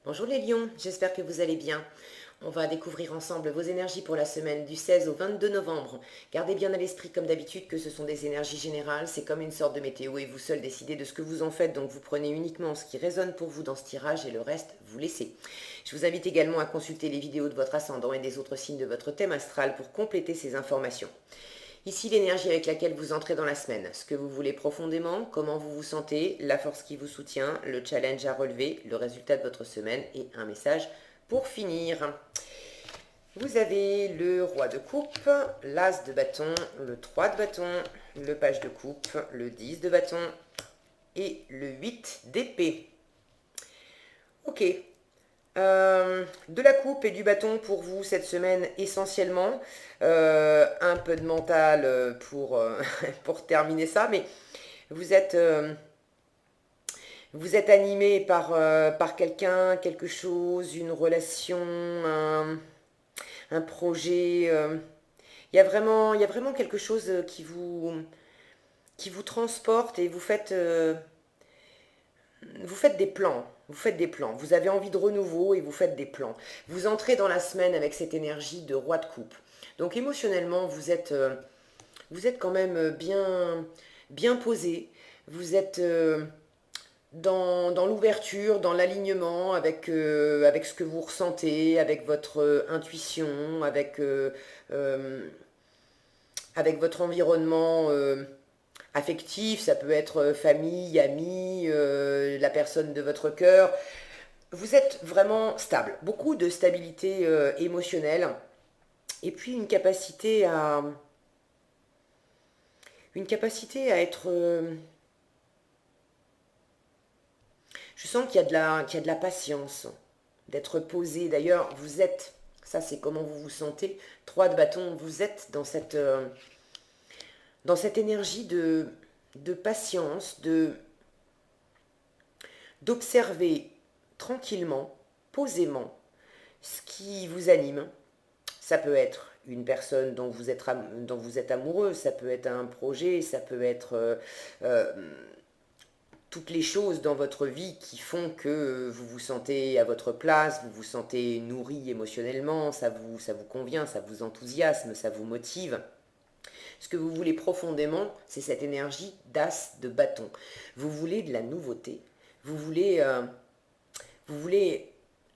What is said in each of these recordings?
Bonjour les lions, j'espère que vous allez bien. On va découvrir ensemble vos énergies pour la semaine du 16 au 22 novembre. Gardez bien à l'esprit comme d'habitude que ce sont des énergies générales, c'est comme une sorte de météo et vous seul décidez de ce que vous en faites, donc vous prenez uniquement ce qui résonne pour vous dans ce tirage et le reste vous laissez. Je vous invite également à consulter les vidéos de votre ascendant et des autres signes de votre thème astral pour compléter ces informations. Ici l'énergie avec laquelle vous entrez dans la semaine, ce que vous voulez profondément, comment vous vous sentez, la force qui vous soutient, le challenge à relever, le résultat de votre semaine et un message pour finir. Vous avez le roi de coupe, l'as de bâton, le 3 de bâton, le page de coupe, le 10 de bâton et le 8 d'épée. Ok, de la coupe et du bâton pour vous cette semaine essentiellement. Un peu de mental pour terminer ça, mais vous êtes, euh, vous êtes animé par quelqu'un, quelque chose, une relation, un projet. Il y a vraiment quelque chose qui vous transporte et vous faites des plans, vous faites des plans, vous avez envie de renouveau et vous faites des plans. Vous entrez dans la semaine avec cette énergie de roi de coupe. Donc émotionnellement, vous êtes quand même bien posé, vous êtes dans l'ouverture, dans l'alignement avec ce que vous ressentez, avec votre intuition, avec votre environnement affectif, ça peut être famille, amis, la personne de votre cœur. Vous êtes vraiment stable, beaucoup de stabilité émotionnelle et puis une capacité à être. Je sens qu'il y a de la patience, d'être posé. D'ailleurs, vous êtes, ça c'est comment vous vous sentez, 3 de bâton, vous êtes dans cette énergie de patience, d'observer tranquillement, posément, ce qui vous anime. Ça peut être une personne dont vous êtes amoureux, ça peut être un projet, ça peut être euh, toutes les choses dans votre vie qui font que vous vous sentez à votre place, vous vous sentez nourri émotionnellement, ça vous convient, ça vous enthousiasme, ça vous motive. Ce que vous voulez profondément, c'est cette énergie d'as de bâton. Vous voulez de la nouveauté. Vous voulez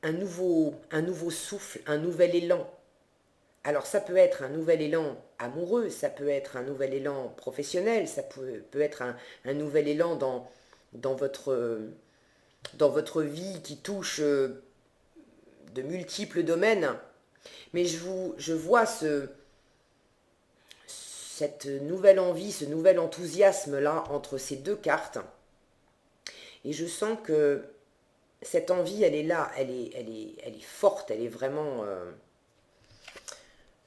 un nouveau souffle, un nouvel élan. Alors ça peut être un nouvel élan amoureux, ça peut être un nouvel élan professionnel, peut être un nouvel élan dans, votre, dans votre vie qui touche de multiples domaines. Mais je vois cette nouvelle envie, ce nouvel enthousiasme-là entre ces deux cartes. Et je sens que cette envie, elle est là, elle est forte, elle est vraiment...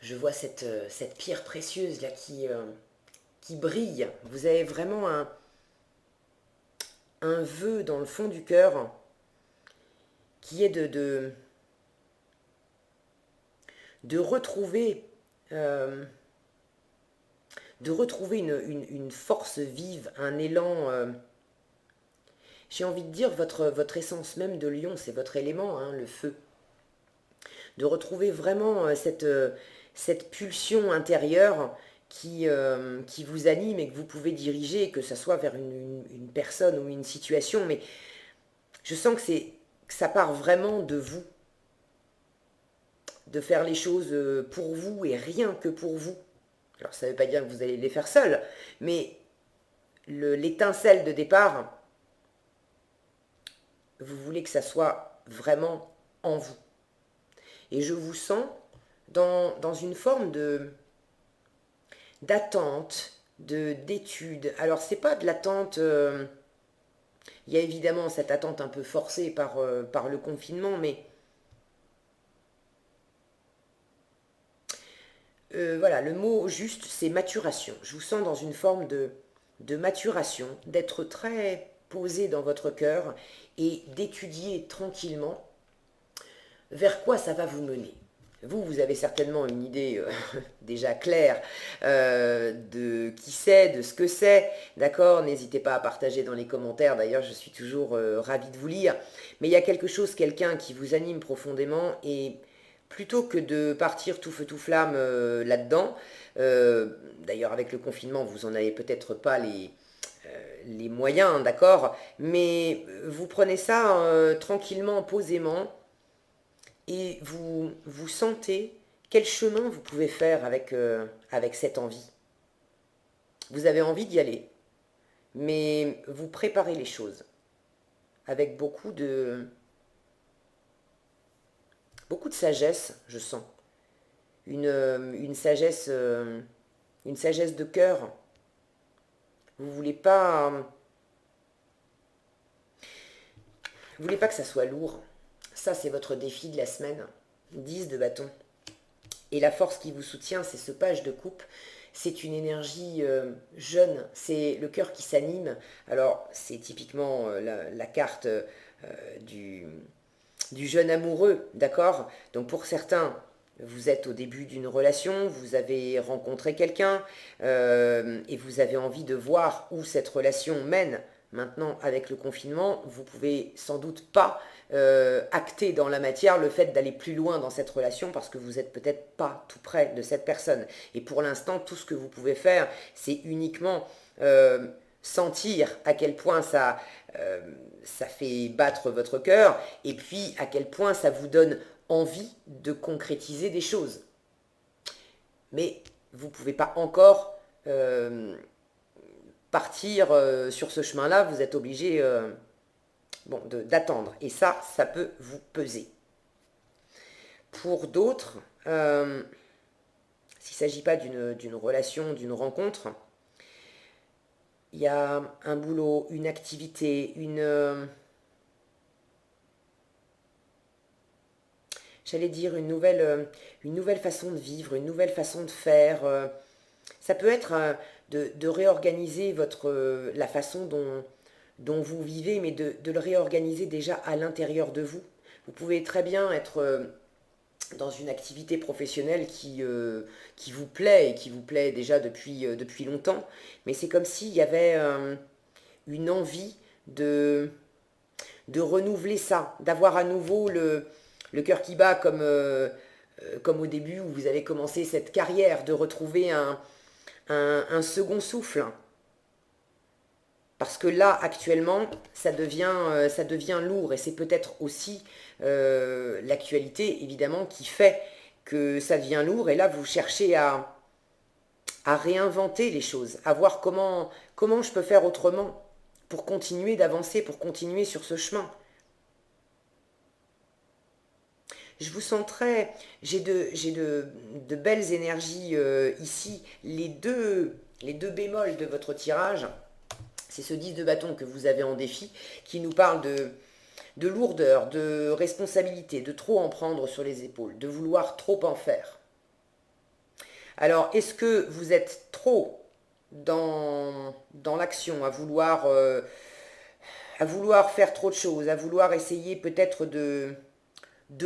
je vois cette pierre précieuse là qui brille. Vous avez vraiment un vœu dans le fond du cœur qui est de retrouver, euh, une force vive, un élan. J'ai envie de dire, votre essence même de lion, c'est votre élément, hein, le feu. De retrouver vraiment cette pulsion intérieure qui vous anime et que vous pouvez diriger, que ce soit vers une personne ou une situation. Mais je sens que ça part vraiment de vous, de faire les choses pour vous et rien que pour vous. Alors ça ne veut pas dire que vous allez les faire seul, mais l'étincelle de départ, vous voulez que ça soit vraiment en vous. Et je vous sens dans une forme d'attente, d'étude. Alors c'est pas de l'attente. Il y a évidemment cette attente un peu forcée par le confinement, mais voilà, le mot juste, c'est maturation. Je vous sens dans une forme de maturation, d'être très posé dans votre cœur et d'étudier tranquillement vers quoi ça va vous mener. Vous avez certainement une idée déjà claire de qui c'est, de ce que c'est, d'accord? N'hésitez pas à partager dans les commentaires, d'ailleurs je suis toujours ravie de vous lire. Mais il y a quelque chose, quelqu'un qui vous anime profondément et plutôt que de partir tout feu tout flamme là-dedans, d'ailleurs avec le confinement vous en avez peut-être pas les moyens, d'accord? Mais vous prenez ça tranquillement, posément, et vous sentez quel chemin vous pouvez faire avec cette envie. Vous avez envie d'y aller, mais vous préparez les choses avec beaucoup de sagesse, je sens. Une sagesse de cœur. Vous voulez pas que ça soit lourd. Ça, c'est votre défi de la semaine. 10 de bâton. Et la force qui vous soutient, c'est ce page de coupe. C'est une énergie jeune, c'est le cœur qui s'anime. Alors, c'est typiquement la carte du, du jeune amoureux, d'accord? Donc pour certains, vous êtes au début d'une relation, vous avez rencontré quelqu'un et vous avez envie de voir où cette relation mène. Maintenant, avec le confinement, vous pouvez sans doute pas acter dans la matière le fait d'aller plus loin dans cette relation parce que vous n'êtes peut-être pas tout près de cette personne. Et pour l'instant, tout ce que vous pouvez faire, c'est uniquement sentir à quel point euh, ça fait battre votre cœur et puis à quel point ça vous donne envie de concrétiser des choses. Mais vous ne pouvez pas encore partir sur ce chemin-là, vous êtes obligé d'attendre. Et ça peut vous peser. Pour d'autres, s'il ne s'agit pas d'une relation, d'une rencontre, il y a un boulot, une activité, j'allais dire une nouvelle façon de vivre, une nouvelle façon de faire. Ça peut être de réorganiser la façon dont vous vivez, mais de le réorganiser déjà à l'intérieur de vous. Vous pouvez très bien être dans une activité professionnelle qui vous plaît et qui vous plaît déjà depuis longtemps, mais c'est comme s'il y avait une envie de renouveler ça, d'avoir à nouveau le cœur qui bat comme au début où vous avez commencé cette carrière, de retrouver un second souffle. Parce que là, actuellement, ça devient lourd et c'est peut-être aussi l'actualité, évidemment, qui fait que ça devient lourd. Et là, vous cherchez à réinventer les choses, à voir comment je peux faire autrement pour continuer d'avancer, pour continuer sur ce chemin. Je vous sens très... J'ai de belles énergies ici. Les deux bémols de votre tirage, c'est ce 10 de bâton que vous avez en défi, qui nous parle de lourdeur, de responsabilité, de trop en prendre sur les épaules, de vouloir trop en faire. Alors, est-ce que vous êtes trop dans l'action, à vouloir faire trop de choses, à vouloir essayer peut-être de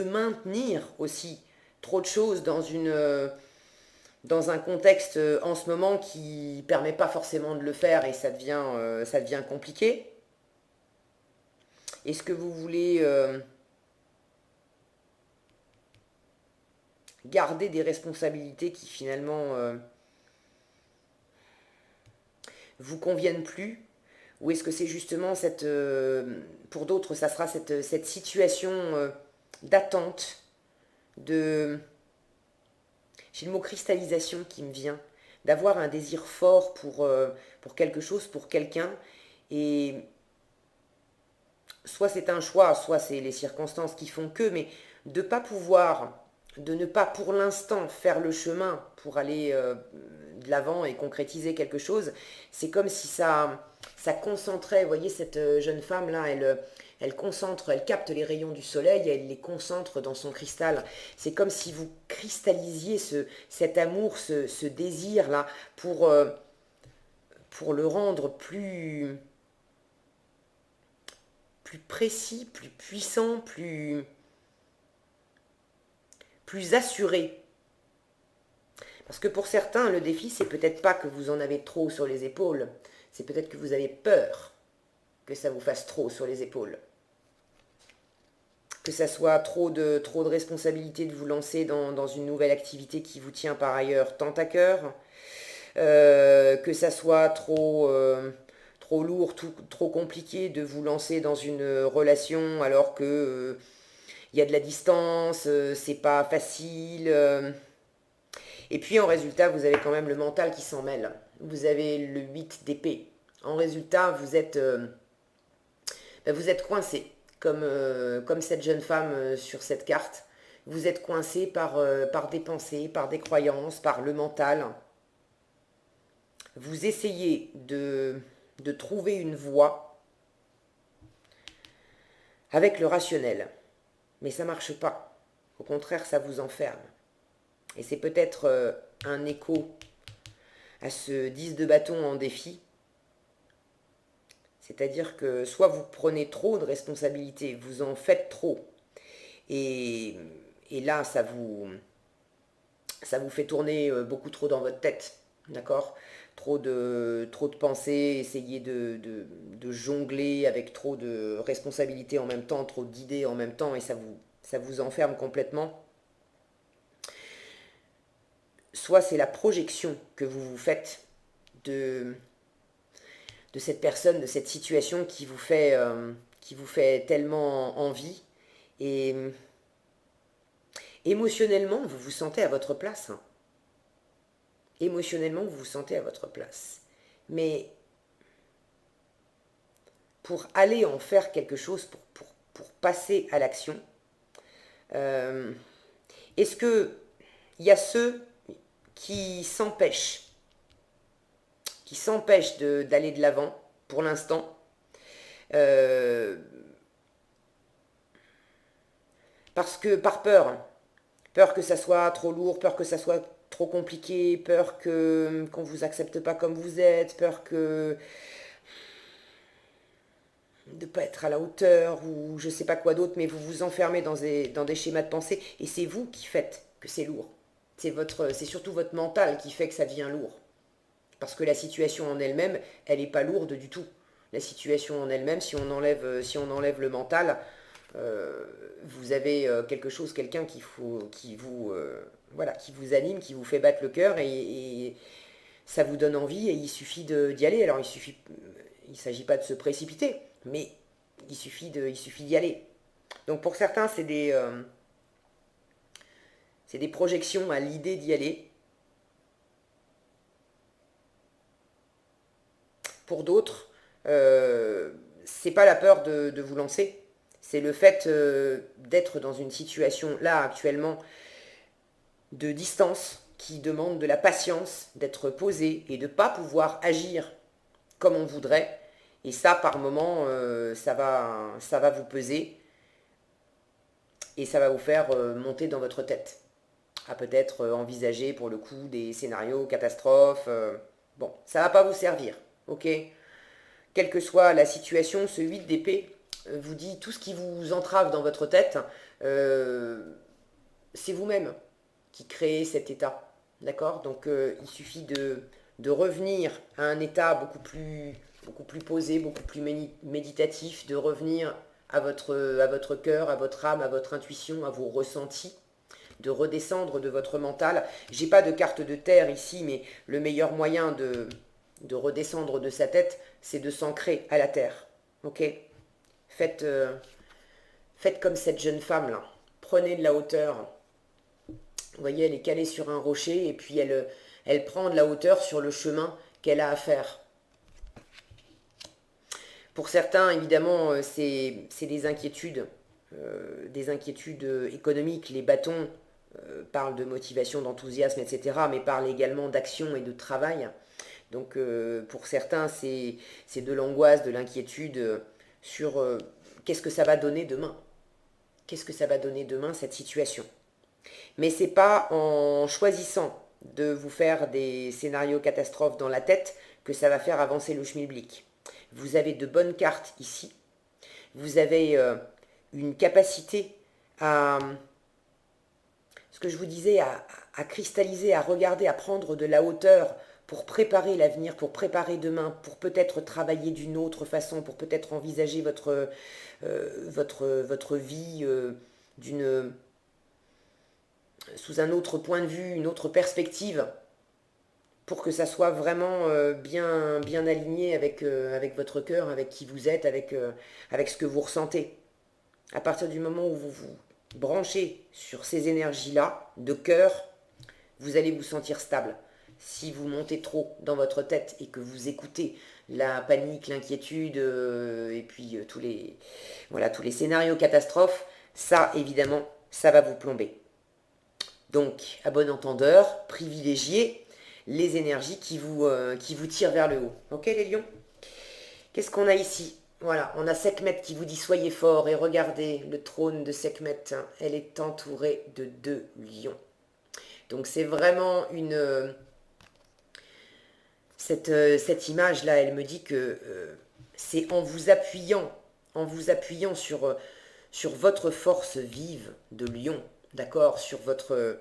maintenir aussi trop de choses dans un contexte en ce moment qui ne permet pas forcément de le faire et ça devient compliqué? Est-ce que vous voulez garder des responsabilités qui finalement vous conviennent plus? Ou est-ce que c'est justement pour d'autres, ça sera cette situation d'attente, de... J'ai le mot cristallisation qui me vient, d'avoir un désir fort pour quelque chose, pour quelqu'un, et soit c'est un choix, soit c'est les circonstances qui font que, mais de ne pas pour l'instant faire le chemin pour aller de l'avant et concrétiser quelque chose, c'est comme si ça concentrait, vous voyez cette jeune femme là, elle capte les rayons du soleil et elle les concentre dans son cristal. C'est comme si vous cristallisiez cet amour, ce désir là pour le rendre plus précis, plus puissant, plus plus assuré. Parce que pour certains, le défi, c'est peut-être pas que vous en avez trop sur les épaules, c'est peut-être que vous avez peur que ça vous fasse trop sur les épaules. Que ça soit trop de responsabilité de vous lancer dans une nouvelle activité qui vous tient par ailleurs tant à cœur, que ça soit trop lourd, trop compliqué de vous lancer dans une relation alors que il y a de la distance, c'est pas facile. Et puis en résultat, vous avez quand même le mental qui s'en mêle. Vous avez le 8 d'épée. En résultat, vous êtes coincé, comme cette jeune femme sur cette carte. Vous êtes coincé par des pensées, par des croyances, par le mental. Vous essayez de trouver une voie avec le rationnel. Mais ça ne marche pas. Au contraire, ça vous enferme. Et c'est peut-être un écho à ce 10 de bâton en défi. C'est-à-dire que soit vous prenez trop de responsabilités, vous en faites trop. Et, et là, ça vous fait tourner beaucoup trop dans votre tête. D'accord? Trop de pensées, essayer de jongler avec trop de responsabilités en même temps, trop d'idées en même temps, et ça vous enferme complètement. Soit c'est la projection que vous vous faites de cette personne, de cette situation qui vous fait tellement envie, et émotionnellement, vous vous sentez à votre place. Émotionnellement, vous vous sentez à votre place. Mais pour aller en faire quelque chose, pour passer à l'action, est-ce que il y a ceux qui s'empêchent d'aller de l'avant pour l'instant, parce que par peur que ça soit trop lourd, peur que ça soit trop compliqué, peur qu'on vous accepte pas comme vous êtes, peur que de pas être à la hauteur ou je sais pas quoi d'autre, mais vous vous enfermez dans des schémas de pensée et c'est vous qui faites que c'est lourd. C'est surtout votre mental qui fait que ça devient lourd. Parce que la situation en elle-même, elle n'est pas lourde du tout. La situation en elle-même, si on enlève le mental, vous avez quelque chose, quelqu'un qui vous anime, qui vous fait battre le cœur et ça vous donne envie et il suffit d'y aller. Alors il s'agit pas de se précipiter, mais il suffit d'y aller. Donc pour certains, c'est des projections à l'idée d'y aller. Pour d'autres, c'est pas la peur de vous lancer, c'est le fait d'être dans une situation là actuellement de distance qui demande de la patience, d'être posé et de ne pas pouvoir agir comme on voudrait. Et ça, par moment, ça va vous peser et ça va vous faire monter dans votre tête. À peut-être envisager pour le coup des scénarios catastrophes. Bon, ça va pas vous servir, ok? Quelle que soit la situation, ce 8 d'épée vous dit tout ce qui vous entrave dans votre tête, c'est vous-même qui créez cet état. D'accord? Donc il suffit de revenir à un état beaucoup plus posé, beaucoup plus méditatif, de revenir à votre cœur, à votre âme, à votre intuition, à vos ressentis, de redescendre de votre mental. J'ai pas de carte de terre ici, mais le meilleur moyen de redescendre de sa tête, c'est de s'ancrer à la terre. Ok? Faites comme cette jeune femme là. Prenez de la hauteur. Vous voyez, elle est calée sur un rocher et puis elle prend de la hauteur sur le chemin qu'elle a à faire. Pour certains, évidemment, c'est des inquiétudes économiques. Les bâtons parlent de motivation, d'enthousiasme, etc., mais parlent également d'action et de travail. Donc pour certains, c'est de l'angoisse, de l'inquiétude sur qu'est-ce que ça va donner demain. Qu'est-ce que ça va donner demain, cette situation. Mais c'est pas en choisissant de vous faire des scénarios catastrophes dans la tête que ça va faire avancer le schmilblick. Vous avez de bonnes cartes ici. Vous avez une capacité à que je vous disais, à cristalliser, à regarder, à prendre de la hauteur pour préparer l'avenir, pour préparer demain, pour peut-être travailler d'une autre façon, pour peut-être envisager votre vie sous un autre point de vue, une autre perspective, pour que ça soit vraiment bien aligné avec votre cœur, avec qui vous êtes, avec ce que vous ressentez. À partir du moment où vous vous branchez sur ces énergies-là, de cœur, vous allez vous sentir stable. Si vous montez trop dans votre tête et que vous écoutez la panique, l'inquiétude et puis tous les scénarios catastrophes, ça, évidemment, ça va vous plomber. Donc, à bon entendeur, privilégiez les énergies qui vous tirent vers le haut. Ok, les lions? Qu'est-ce qu'on a ici? Voilà, on a Sekhmet qui vous dit soyez forts et regardez le trône de Sekhmet, hein, elle est entourée de 2 lions. Donc c'est vraiment cette image-là, elle me dit que c'est en vous appuyant sur votre force vive de lion, d'accord, sur votre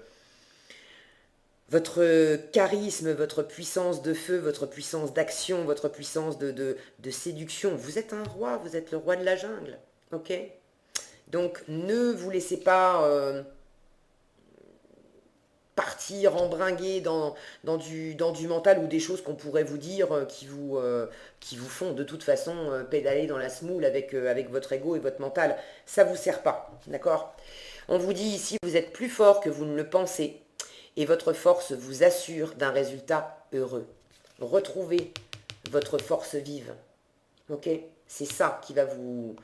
charisme, votre puissance de feu, votre puissance d'action, votre puissance de séduction. Vous êtes un roi, vous êtes le roi de la jungle, ok? Donc ne vous laissez pas partir, embringuer dans du mental ou des choses qu'on pourrait vous dire qui vous font de toute façon pédaler dans la semoule avec votre ego et votre mental. Ça ne vous sert pas, d'accord? On vous dit ici, vous êtes plus fort que vous ne le pensez et votre force vous assure d'un résultat heureux. Retrouvez votre force vive, ok? C'est ça qui va vous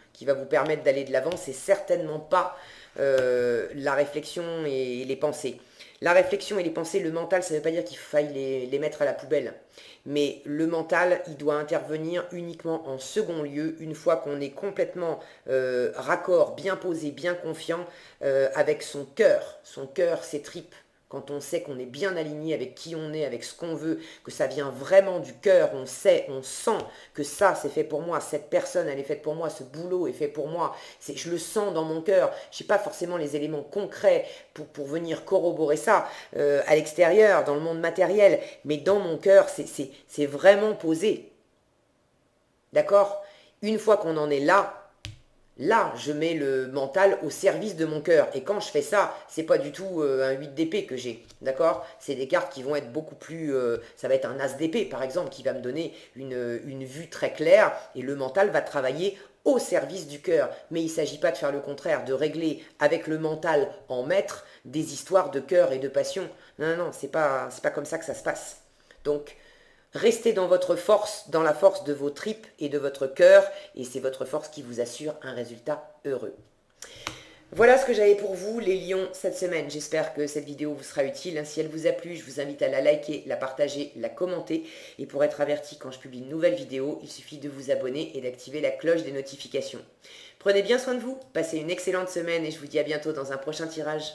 permettre d'aller de l'avant, c'est certainement pas la réflexion et les pensées. La réflexion et les pensées, le mental, ça ne veut pas dire qu'il faille les mettre à la poubelle. Mais le mental, il doit intervenir uniquement en second lieu, une fois qu'on est complètement raccord, bien posé, bien confiant avec son cœur. Son cœur, ses tripes. Quand on sait qu'on est bien aligné avec qui on est, avec ce qu'on veut, que ça vient vraiment du cœur, on sait, on sent que ça c'est fait pour moi, cette personne elle est faite pour moi, ce boulot est fait pour moi, je le sens dans mon cœur, je n'ai pas forcément les éléments concrets pour venir corroborer ça à l'extérieur, dans le monde matériel, mais dans mon cœur c'est vraiment posé. D'accord? Une fois qu'on en est là, là, je mets le mental au service de mon cœur. Et quand je fais ça, c'est pas du tout un 8 d'épée que j'ai. D'accord? C'est des cartes qui vont être beaucoup plus... ça va être un as d'épée, par exemple, qui va me donner une vue très claire. Et le mental va travailler au service du cœur. Mais il ne s'agit pas de faire le contraire, de régler avec le mental en maître des histoires de cœur et de passion. Non, non, non, c'est pas comme ça que ça se passe. Donc, restez dans votre force, dans la force de vos tripes et de votre cœur, et c'est votre force qui vous assure un résultat heureux. Voilà ce que j'avais pour vous, les lions, cette semaine. J'espère que cette vidéo vous sera utile. Si elle vous a plu, je vous invite à la liker, la partager, la commenter. Et pour être averti quand je publie une nouvelle vidéo, il suffit de vous abonner et d'activer la cloche des notifications. Prenez bien soin de vous, passez une excellente semaine et je vous dis à bientôt dans un prochain tirage.